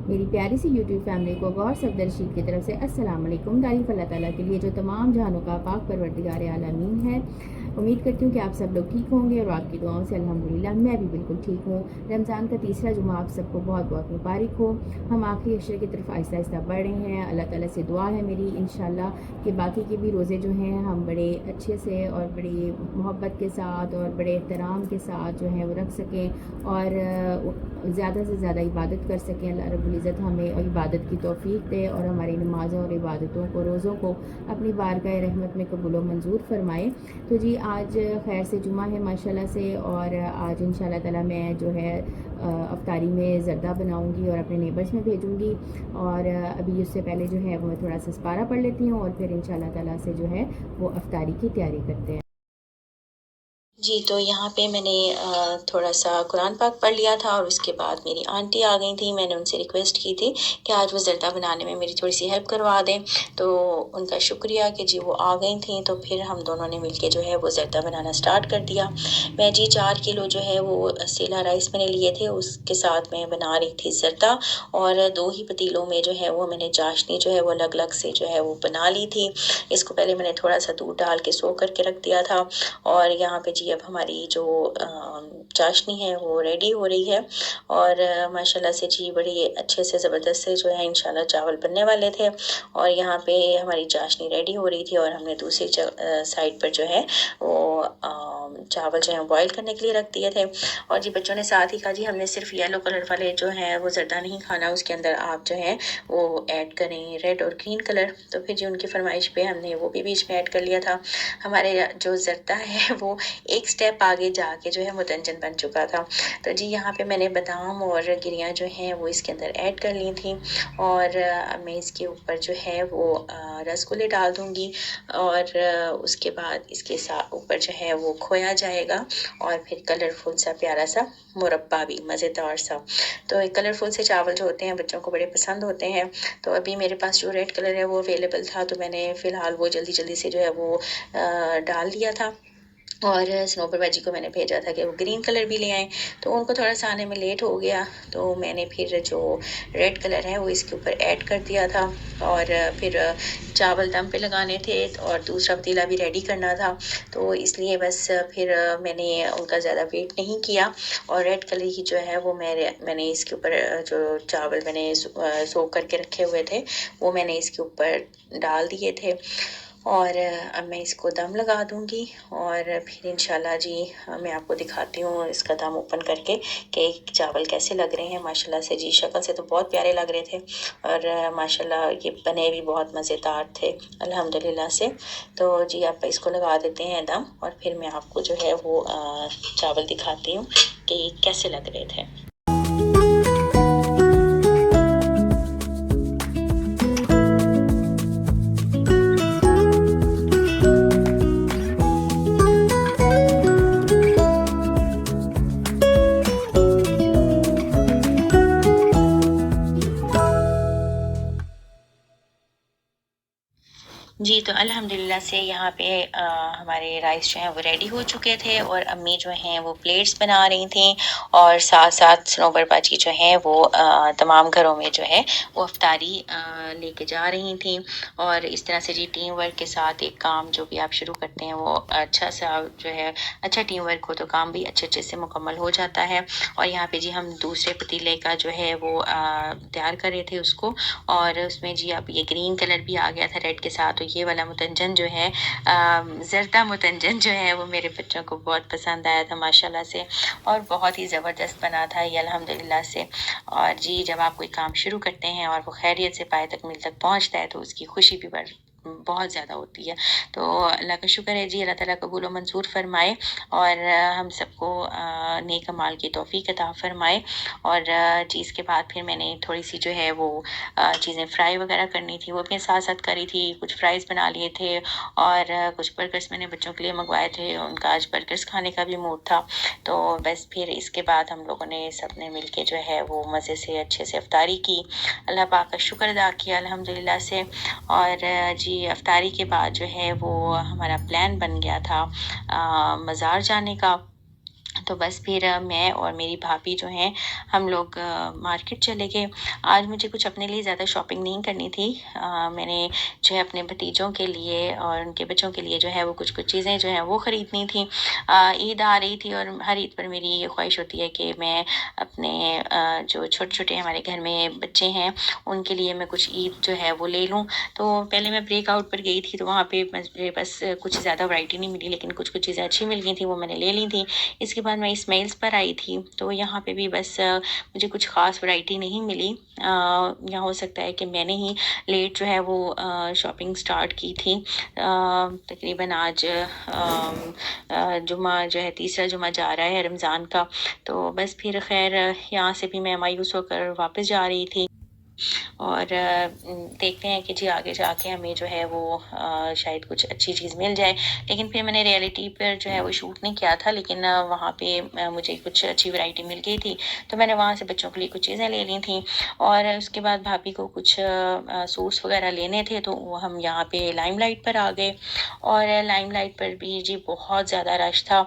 मेरी प्यारी सी YouTube family को गौर सफदर रशीद की तरफ से अस्सलाम वालेकुम। तारीफ़ अल्लाह ताला के लिए जो तमाम जहानों का पाक परवरदिगार आलमीन है। उम्मीद करती हूँ कि आप सब लोग ठीक होंगे और आपकी दुआओं से अल्हम्दुलिल्लाह मैं भी बिल्कुल ठीक हूँ। रमज़ान का तीसरा जुमा आप सबको बहुत बहुत मुबारक हो। हम आखिरी अशरे की तरफ आहिस्ता आहिस्ता बढ़ रहे हैं। अल्लाह ताला से दुआ है मेरी इंशाल्लाह कि बाकी के भी रोज़े जो हैं हम बड़े अच्छे से और बड़ी मोहब्बत के साथ और बड़े एहतराम के साथ जो है वो रख सकें और ज़्यादा से ज़्यादा इबादत कर सकें। अल्लाह रब्बुल इज़्ज़त हमें और इबादत की तौफीक दे और हमारी नमाज़ों और इबादतों को रोज़ों को अपनी बारगाह रहमत में कबूल व मंजूर फरमाए। तो जी आज खैर से जुमा है माशाल्लाह से, और आज इंशाल्लाह ताला मैं जो है अफ्तारी में ज़र्दा बनाऊंगी और अपने नेबर्स में भेजूंगी। और अभी उससे पहले जो है वो मैं थोड़ा सा सपारा पढ़ लेती हूँ और फिर इंशाल्लाह ताला से जो है वो अफ्तारी की तैयारी करते हैं। जी, तो यहाँ पे मैंने थोड़ा सा कुरान पाक पढ़ लिया था और उसके बाद मेरी आंटी आ गई थी। मैंने उनसे रिक्वेस्ट की थी कि आज वो ज़र्दा बनाने में मेरी थोड़ी सी हेल्प करवा दें, तो उनका शुक्रिया कि जी वो आ गई थी। तो फिर हम दोनों ने मिलके जो है वो ज़र्दा बनाना स्टार्ट कर दिया। मैं जी 4 किलो जो है वो सेला राइस मैंने लिए थे, उसके साथ मैं बना रही थी ज़र्दा, और 2 ही पतीलों में जो है वो मैंने चाशनी जो है वो अलग अलग से जो है वो बना ली थी। इसको पहले मैंने थोड़ा सा दूध डाल के सोख करके रख दिया था, और यहाँ पे जी अब हमारी जो चाशनी है वो रेडी हो रही है। और माशाल्लाह से जी बड़ी अच्छे से ज़बरदस्त से जो है इंशाल्लाह चावल बनने वाले थे, और यहाँ पे हमारी चाशनी रेडी हो रही थी और हमने दूसरी साइड पर जो है वो चावल जो है बॉईल करने के लिए रख दिए थे। और जी बच्चों ने साथ ही कहा जी हमने सिर्फ येलो कलर वाले जो है वो ज़र्दा नहीं खाना, उसके अंदर आप जो है वो ऐड करें रेड और ग्रीन कलर। तो फिर जी उनकी फरमाइश पे हमने वो भी बीच में ऐड कर लिया था। हमारे जो ज़र्दा है वो एक स्टेप आगे जाके जो है मुतंजन बन चुका था। तो जी यहाँ पे मैंने बादाम और गिरियाँ जो हैं वो इसके अंदर ऐड कर ली थी, और मैं इसके ऊपर जो है वो रसगुल्ले डाल दूँगी, और उसके बाद इसके साथ ऊपर जो है वो खोया जाएगा, और फिर कलरफुल सा प्यारा सा मुरब्बा भी मज़ेदार सा। तो कलरफुल से चावल जो होते हैं बच्चों को बड़े पसंद होते हैं। तो अभी मेरे पास जो रेड कलर है वो अवेलेबल था, तो मैंने फ़िलहाल वो जल्दी जल्दी से जो है वो डाल दिया था। और स्नोबर बाजी को मैंने भेजा था कि वो ग्रीन कलर भी ले आएँ, तो उनको थोड़ा सा आने में लेट हो गया, तो मैंने फिर जो रेड कलर है वो इसके ऊपर ऐड कर दिया था। और फिर चावल दम पे लगाने थे और दूसरा पतीला भी रेडी करना था, तो इसलिए बस फिर मैंने उनका ज़्यादा वेट नहीं किया, और रेड कलर ही जो है वो मैंने इसके ऊपर जो चावल मैंने सोख करके रखे हुए थे वो मैंने इसके ऊपर डाल दिए थे। और अब मैं इसको दम लगा दूंगी, और फिर इंशाल्लाह जी मैं आपको दिखाती हूँ इसका दम ओपन करके कि चावल कैसे लग रहे हैं। माशाल्लाह से जी शक्ल से तो बहुत प्यारे लग रहे थे, और माशाल्लाह ये बने भी बहुत मज़ेदार थे अल्हम्दुलिल्लाह से। तो जी आप इसको लगा देते हैं दम, और फिर मैं आपको जो है वो चावल दिखाती हूँ कि कैसे लग रहे थे। जी, तो अल्हम्दुलिल्लाह से यहाँ पे हमारे राइस जो हैं वो रेडी हो चुके थे, और अम्मी जो हैं वो प्लेट्स बना रही थी, और साथ साथ सनोबर बाजी जो हैं वो तमाम घरों में जो है वो अफ्तारी लेके जा रही थी। और इस तरह से जी टीम वर्क के साथ एक काम जो भी आप शुरू करते हैं वो अच्छा सा जो है अच्छा टीम वर्क हो तो काम भी अच्छे अच्छे से मुकम्मल हो जाता है। और यहाँ पे जी हम दूसरे पतीले का जो है वो तैयार कर रहे थे उसको, और उसमें जी अब ये ग्रीन कलर भी आ गया था रेड के साथ। तो ये वाला मुतंजन जो है ज़र्दा मुतंजन जो है वो मेरे बच्चों को बहुत पसंद आया था माशाल्लाह से, और बहुत ही ज़बरदस्त बना था ये अल्हम्दुलिल्लाह से। और जी जब आप कोई काम शुरू करते हैं और वो खैरियत से पाए तकमील तक पहुंचता है तो उसकी खुशी भी बहुत ज़्यादा होती है। तो अल्लाह का शुक्र है जी, अल्लाह ताला कबूल व मंजूर फरमाए, और हम सबको नेक अमाल की तौफीक अता फरमाए। और जी इसके बाद फिर मैंने थोड़ी सी जो है वो चीज़ें फ्राई वगैरह करनी थी वो भी साथ साथ करी थी। कुछ फ्राइज़ बना लिए थे, और कुछ बर्गर्स मैंने बच्चों के लिए मंगवाए थे, उनका आज बर्गर्स खाने का भी मूड था। तो बस फिर इसके बाद हम लोगों ने सब ने मिल के जो है वो मज़े से अच्छे से अफ्तारी की, अल्लाह पाक का शुक्र अदा किया अल्हम्दुलिल्लाह से। और जी अफ्तारी के बाद जो है वो हमारा प्लान बन गया था मज़ार जाने का। तो बस फिर मैं और मेरी भाभी जो हैं हम लोग मार्केट चले गए। आज मुझे कुछ अपने लिए ज़्यादा शॉपिंग नहीं करनी थी। मैंने जो है अपने भतीजों के लिए और उनके बच्चों के लिए जो है वो कुछ कुछ चीज़ें जो हैं वो ख़रीदनी थी। ईद आ रही थी और हर ईद पर मेरी ये ख्वाहिश होती है कि मैं अपने जो छोटे छोटे हमारे घर में बच्चे हैं उनके लिए मैं कुछ ईद जो है वो ले लूँ। तो पहले मैं ब्रेकआउट पर गई थी तो वहाँ पे मुझे बस कुछ ज़्यादा वैरायटी नहीं मिली, लेकिन कुछ कुछ चीज़ें अच्छी मिल गई थी, वो मैंने ले ली थी। इसके बाद मैं इस्माइल्स पर आई थी तो यहाँ पे भी बस मुझे कुछ ख़ास वैरायटी नहीं मिली। यहाँ हो सकता है कि मैंने ही लेट जो है वो शॉपिंग स्टार्ट की थी। तकरीबन आज जुमा जो है तीसरा जुमा जा रहा है रमज़ान का। तो बस फिर खैर यहाँ से भी मैं मायूस होकर वापस जा रही थी और देखते हैं कि जी आगे जाके हमें जो है वो शायद कुछ अच्छी चीज़ मिल जाए। लेकिन फिर मैंने रियलिटी पर जो है वो शूट नहीं किया था, लेकिन वहाँ पे मुझे कुछ अच्छी वैरायटी मिल गई थी तो मैंने वहाँ से बच्चों के लिए कुछ चीज़ें ले ली थी। और उसके बाद भाभी को कुछ सूट्स वगैरह लेने थे तो वो हम यहाँ पे लाइमलाइट पर आ गए। और लाइमलाइट पर भी जी बहुत ज़्यादा रश था,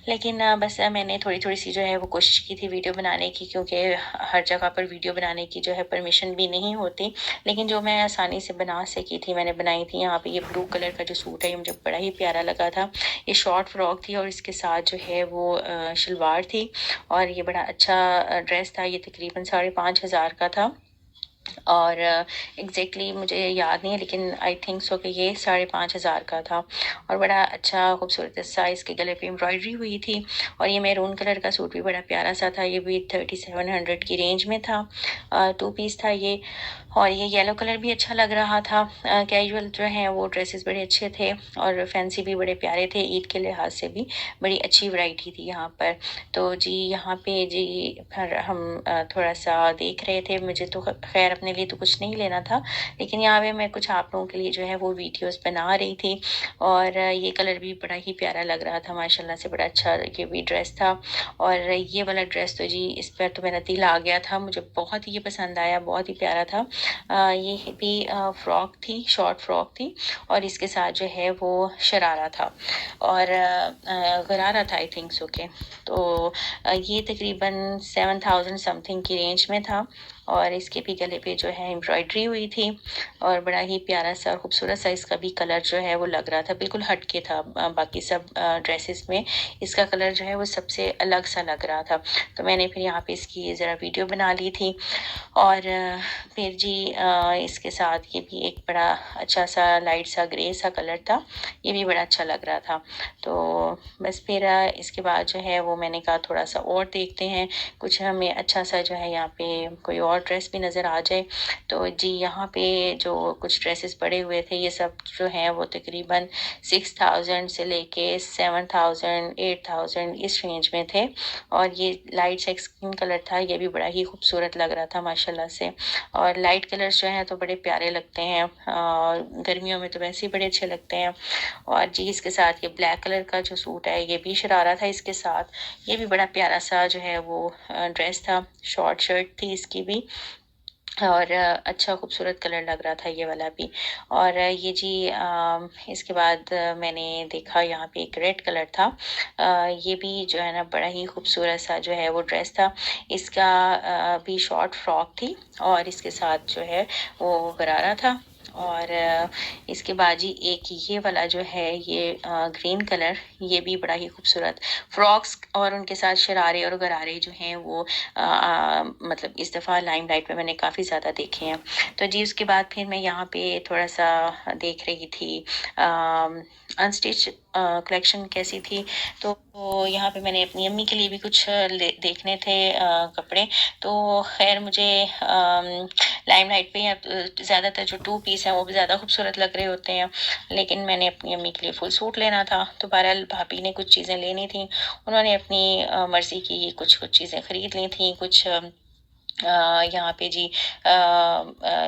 लेकिन बस मैंने थोड़ी थोड़ी सी जो है वो कोशिश की थी वीडियो बनाने की, क्योंकि हर जगह पर वीडियो बनाने की जो है परमिशन भी नहीं होती। लेकिन जो मैं आसानी से बना सकी थी मैंने बनाई थी। यहाँ पे ये ब्लू कलर का जो सूट है ये मुझे बड़ा ही प्यारा लगा था। ये शॉर्ट फ्रॉक थी और इसके साथ जो है वो शलवार थी और ये बड़ा अच्छा ड्रेस था। ये तकरीबन 5,500 का था और एग्जैक्टली मुझे याद नहीं है, लेकिन आई थिंक सो कि ये 5,500 का था और बड़ा अच्छा खूबसूरत सा इसके गले पे एम्ब्रॉयडरी हुई थी। और ये मैरून कलर का सूट भी बड़ा प्यारा सा था, ये भी 3700 की रेंज में था। 2 पीस था ये। और ये येलो कलर भी अच्छा लग रहा था। कैजुअल जो है वो ड्रेसेस बड़े अच्छे थे और फैंसी भी बड़े प्यारे थे। ईद के लिहाज से भी बड़ी अच्छी वैरायटी थी यहाँ पर। तो जी यहाँ पे जी फिर हम थोड़ा सा देख रहे थे। मुझे तो खैर अपने लिए तो कुछ नहीं लेना था, लेकिन यहाँ पे मैं कुछ आप लोगों के लिए जो है वो वीडियोस बना रही थी। और ये कलर भी बड़ा ही प्यारा लग रहा था माशाल्लाह से, बड़ा अच्छा ये भी ड्रेस था। और ये वाला ड्रेस तो जी इस पर तो मेरा दिल आ गया था, मुझे बहुत ही ये पसंद आया, बहुत ही प्यारा था। ये भी फ्रॉक थी, शॉर्ट फ्रॉक थी और इसके साथ जो है वो शरारा था और गरारा था आई थिंक सो के। तो ये तकरीबन 7,000 समथिंग की रेंज में था और इसके भी गले पे जो है एम्ब्रॉयडरी हुई थी और बड़ा ही प्यारा सा और खूबसूरत सा इसका भी कलर जो है वो लग रहा था, बिल्कुल हटके था बाकी सब ड्रेसेस में। इसका कलर जो है वो सबसे अलग सा लग रहा था। तो मैंने फिर यहाँ पे इसकी ज़रा वीडियो बना ली थी। और फिर जी इसके साथ ये भी एक बड़ा अच्छा सा लाइट सा ग्रे सा कलर था, ये भी बड़ा अच्छा लग रहा था। तो बस फिर इसके बाद जो है वो मैंने कहा थोड़ा सा और देखते हैं, कुछ हमें अच्छा सा जो है यहाँ पे कोई और ड्रेस भी नज़र आ जाए। तो जी यहाँ पे जो कुछ ड्रेसेस पड़े हुए थे ये सब जो हैं वो तकरीबन 6,000 से लेके 7,000 8,000 इस रेंज में थे। और ये लाइट सा स्किन कलर था, ये भी बड़ा ही खूबसूरत लग रहा था माशाल्लाह से। और लाइट कलर्स जो हैं तो बड़े प्यारे लगते हैं और गर्मियों में तो वैसे ही बड़े अच्छे लगते हैं। और जी इसके साथ ये ब्लैक कलर का जो सूट है ये भी शरारा था इसके साथ, ये भी बड़ा प्यारा सा जो है वो ड्रेस था। शॉर्ट शर्ट थी इसकी भी और अच्छा खूबसूरत कलर लग रहा था ये वाला भी। और ये जी इसके बाद मैंने देखा यहाँ पे एक रेड कलर था। ये भी जो है ना बड़ा ही खूबसूरत सा जो है वो ड्रेस था। इसका भी शॉर्ट फ्रॉक थी और इसके साथ जो है वो गरारा था। और इसके बाद जी एक ये वाला जो है ये ग्रीन कलर, ये भी बड़ा ही खूबसूरत। फ्रॉक्स और उनके साथ शरारे और गरारे जो हैं वो मतलब इस दफ़ा लाइमलाइट में मैंने काफ़ी ज़्यादा देखे हैं। तो जी उसके बाद फिर मैं यहाँ पे थोड़ा सा देख रही थी अनस्टिच कलेक्शन कैसी थी। तो यहाँ पे मैंने अपनी अम्मी के लिए भी कुछ देखने थे कपड़े। तो खैर मुझे लाइमलाइट पे ज़्यादातर जो 2 पीस हैं वो भी ज़्यादा खूबसूरत लग रहे होते हैं, लेकिन मैंने अपनी अम्मी के लिए फुल सूट लेना था। तो बहरहाल भाभी ने कुछ चीज़ें लेनी थी, उन्होंने अपनी मर्ज़ी की कुछ कुछ चीज़ें ख़रीद ली थी। कुछ यहाँ पे जी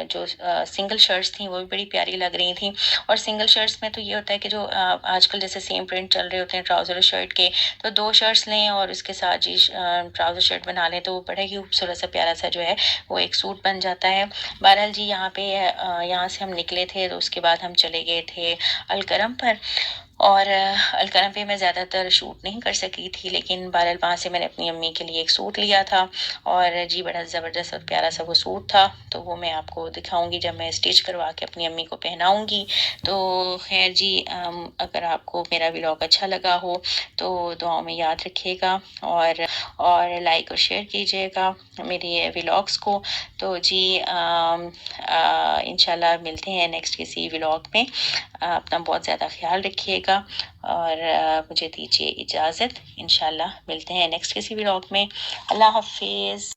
जो सिंगल शर्ट्स थी वो भी बड़ी प्यारी लग रही थी। और सिंगल शर्ट्स में तो ये होता है कि जो आजकल जैसे सेम प्रिंट चल रहे होते हैं ट्राउज़र और शर्ट के, तो 2 शर्ट्स लें और उसके साथ जी ट्राउज़र शर्ट बना लें तो वो बड़ा ही खूबसूरत सा प्यारा सा जो है वो एक सूट बन जाता है। बहरहाल जी यहाँ पे यहाँ से हम निकले थे तो उसके बाद हम चले गए थे अलकरम पर। और अलकरम पे मैं ज़्यादातर शूट नहीं कर सकी थी, लेकिन बहरहाल वहाँ से मैंने अपनी अम्मी के लिए एक सूट लिया था और जी बड़ा ज़बरदस्त और प्यारा सा वो सूट था। तो वो मैं आपको दिखाऊंगी जब मैं स्टिच करवा के अपनी अम्मी को पहनाऊंगी। तो खैर जी, अगर आपको मेरा व्लॉग अच्छा लगा हो तो दुआओं में याद रखिएगा और लाइक और शेयर कीजिएगा मेरे व्लॉग्स को। तो जी इंशाल्लाह मिलते हैं नेक्स्ट किसी व्लॉग में। अपना बहुत ज़्यादा ख्याल रखिएगा और मुझे दीजिए इजाज़त। इंशाल्लाह मिलते हैं नेक्स्ट किसी व्लॉग में। अल्लाह हाफिज़।